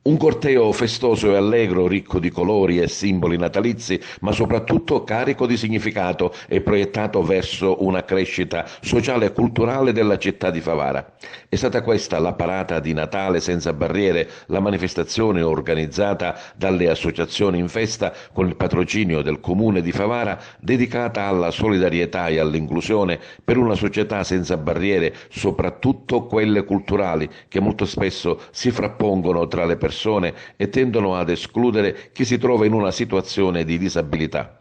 Un corteo festoso e allegro, ricco di colori e simboli natalizi, ma soprattutto carico di significato e proiettato verso una crescita sociale e culturale della città di Favara. È stata questa la parata di Natale senza barriere, la manifestazione organizzata dalle associazioni in festa con il patrocinio del comune di Favara, dedicata alla solidarietà e all'inclusione per una società senza barriere, soprattutto quelle culturali, che molto spesso si frappongono tra le persone e tendono ad escludere chi si trova in una situazione di disabilità.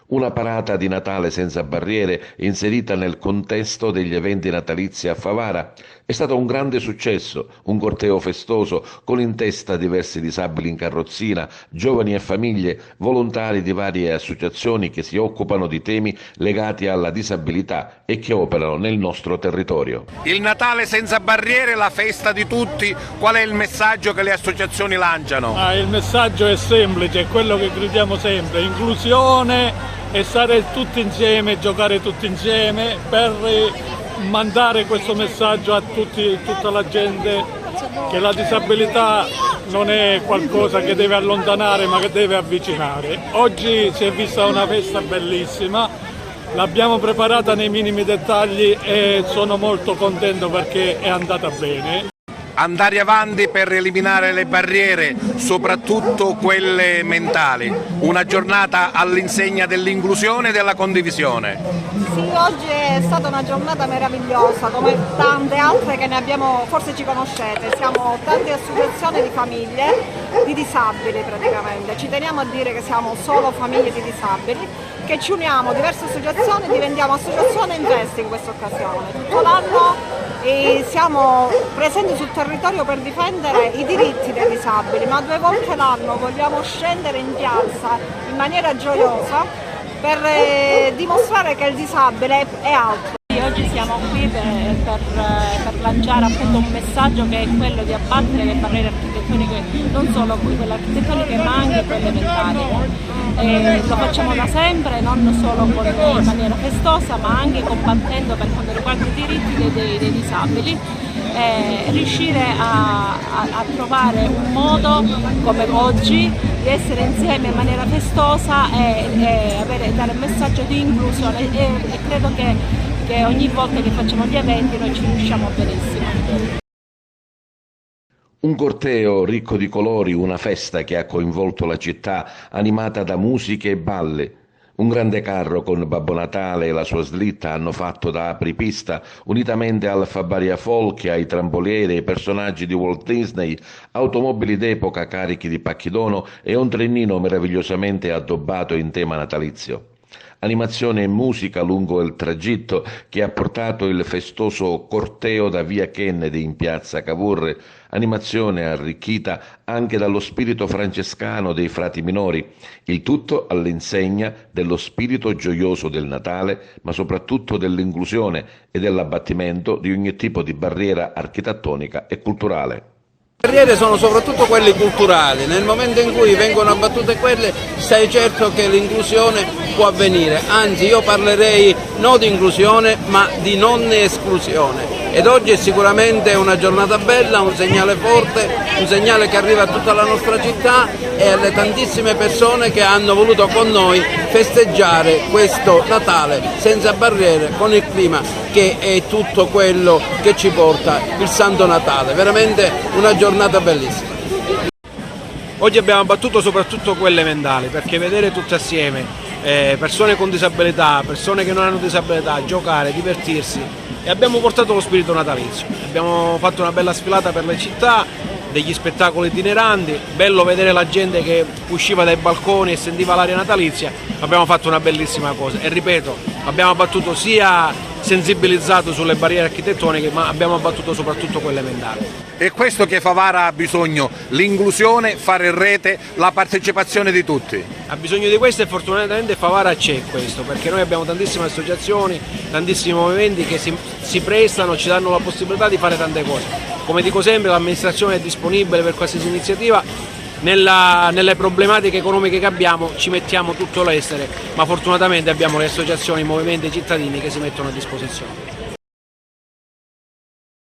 Una parata di Natale senza barriere inserita nel contesto degli eventi natalizi a Favara è stato un grande successo, un corteo festoso con in testa diversi disabili in carrozzina, giovani e famiglie, volontari di varie associazioni che si occupano di temi legati alla disabilità e che operano nel nostro territorio. Il Natale senza barriere, la festa di tutti, qual è il messaggio che le associazioni lanciano? Il messaggio è semplice, è quello che gridiamo sempre: inclusione e stare tutti insieme, giocare tutti insieme per mandare questo messaggio a tutta la gente che la disabilità non è qualcosa che deve allontanare ma che deve avvicinare. Oggi si è vista una festa bellissima, l'abbiamo preparata nei minimi dettagli e sono molto contento perché è andata bene. Andare avanti per eliminare le barriere, soprattutto quelle mentali. Una giornata all'insegna dell'inclusione e della condivisione. Sì, oggi è stata una giornata meravigliosa, come tante altre che ne abbiamo, forse ci conoscete. Siamo tante associazioni di famiglie, di disabili praticamente. Ci teniamo a dire che siamo solo famiglie di disabili, che ci uniamo, diverse associazioni, diventiamo associazione in festa in questa occasione. Tutto l'anno e siamo presenti sul territorio per difendere i diritti dei disabili, ma 2 volte l'anno vogliamo scendere in piazza in maniera gioiosa per dimostrare che il disabile è altro. Oggi siamo qui per lanciare appunto un messaggio che è quello di abbattere le barriere architettoniche, non solo quelle architettoniche ma anche quelle mentali. Lo facciamo da sempre, non solo in maniera festosa ma anche combattendo per quanto riguarda i diritti dei disabili. Riuscire a trovare un modo come oggi di essere insieme in maniera festosa e dare un messaggio di inclusione e credo che ogni volta che facciamo gli eventi noi ci riusciamo benissimo. Un corteo ricco di colori, una festa che ha coinvolto la città, animata da musiche e balli. Un grande carro con Babbo Natale e la sua slitta hanno fatto da apripista, unitamente al Fabaria Folk e ai trampolieri e ai personaggi di Walt Disney, automobili d'epoca carichi di pacchi dono e un trenino meravigliosamente addobbato in tema natalizio. Animazione e musica lungo il tragitto che ha portato il festoso corteo da via Kennedy in piazza Cavour, animazione arricchita anche dallo spirito francescano dei frati minori, il tutto all'insegna dello spirito gioioso del Natale, ma soprattutto dell'inclusione e dell'abbattimento di ogni tipo di barriera architettonica e culturale. Le barriere sono soprattutto quelle culturali, nel momento in cui vengono abbattute quelle stai certo che l'inclusione può avvenire, anzi io parlerei non di inclusione ma di non esclusione ed oggi è sicuramente una giornata bella, un segnale forte, un segnale che arriva a tutta la nostra città e alle tantissime persone che hanno voluto con noi festeggiare questo Natale senza barriere con il clima che è tutto quello che ci porta il Santo Natale, veramente una giornata bellissima. Oggi abbiamo abbattuto soprattutto quelle mentali, perché vedere tutte assieme persone con disabilità, persone che non hanno disabilità, giocare, divertirsi, e abbiamo portato lo spirito natalizio. Abbiamo fatto una bella sfilata per le città, degli spettacoli itineranti, bello vedere la gente che usciva dai balconi e sentiva l'aria natalizia. Abbiamo fatto una bellissima cosa e ripeto, abbiamo abbattuto sia sensibilizzato sulle barriere architettoniche ma abbiamo abbattuto soprattutto quelle mentali. È questo che Favara ha bisogno, l'inclusione, fare rete, la partecipazione di tutti. Ha bisogno di questo e fortunatamente Favara c'è questo, perché noi abbiamo tantissime associazioni, tantissimi movimenti che si prestano, ci danno la possibilità di fare tante cose. Come dico sempre, l'amministrazione è disponibile per qualsiasi iniziativa, nelle problematiche economiche che abbiamo ci mettiamo tutto l'essere, ma fortunatamente abbiamo le associazioni, i movimenti cittadini che si mettono a disposizione.